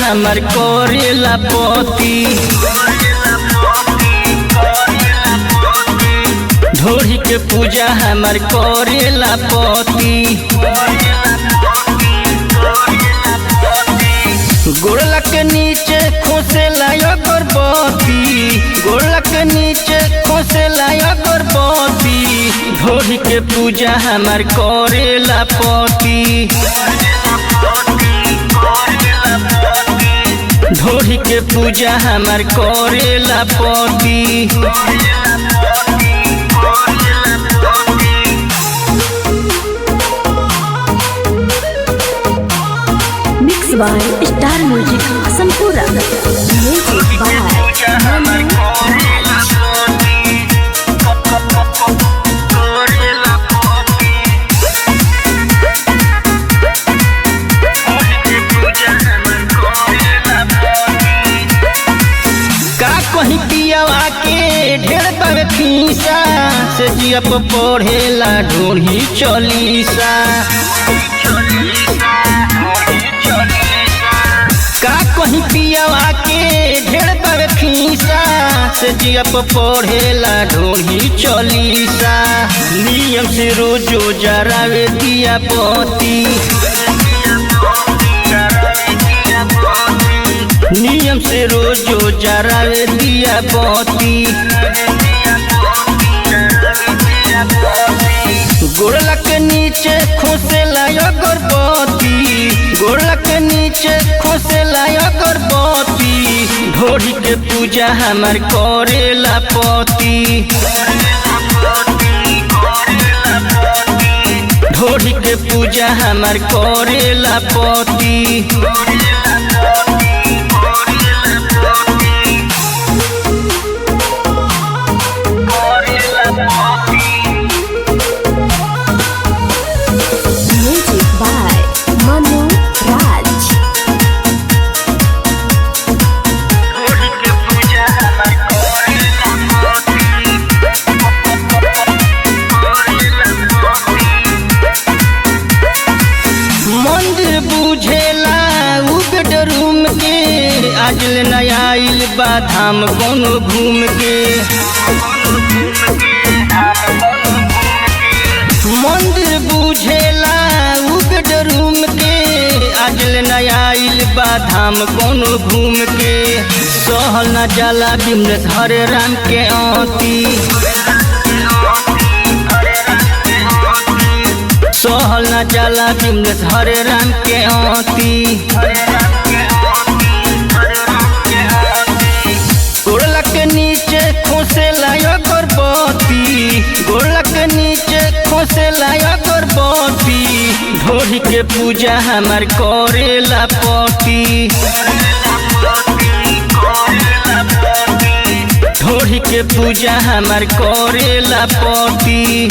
हमार करेला पति। ढोरी के पूजा हमार करेला पति। गोड़ला के नीचे खोसेला अगरबत्ती, गोड़ला के नीचे खोसेला अगरबत्ती। ढोरी के पूजा हमार करेला पति। ढोरी के पूजा हमार करेला पति। मिक्स बाय स्टार म्यूजिक संपूर्ण। म्यूजिक बाय कहीं पियावा के ढेर पर खीसा से जिया पर पढ़ेला ढोरी चलीसा। का कहीं पियावा के ढेर पर खीसा से जिया पर पढ़ेला ढोरी चलीसा। नियम से रोजो जरावे दिया पति। नियम से रोजो जरावे दिया बत्ती। गोड़ला के नीचे खोसेला अगरबत्ती, गोड़ला के नीचे खोसेला अगरबत्ती। ढोरी के पूजा हमार करेला पति। ढोरी के पूजा हमार करेला पति। म्यूजिक बाय मनु राज। मंदिर बुझेला उ बेडरूम के, आज ले नया आइल बा धाम कोनो घूम के। मंदिर बुझेला उ बेडरूम के, आज ले नया आइल बा धाम कोनो घूम के। सहल न जाला बिमलेश हरे राम के आती। सहल न जाला बिमलेश हरे राम के आती। गोड़ला के नीचे खोसेला अगरबत्ती, गोड़ला के नीचे खोसेला अगरबत्ती। ढोरी के पूजा हमार करेला पति। ढोरी के पूजा हमार करेला पति।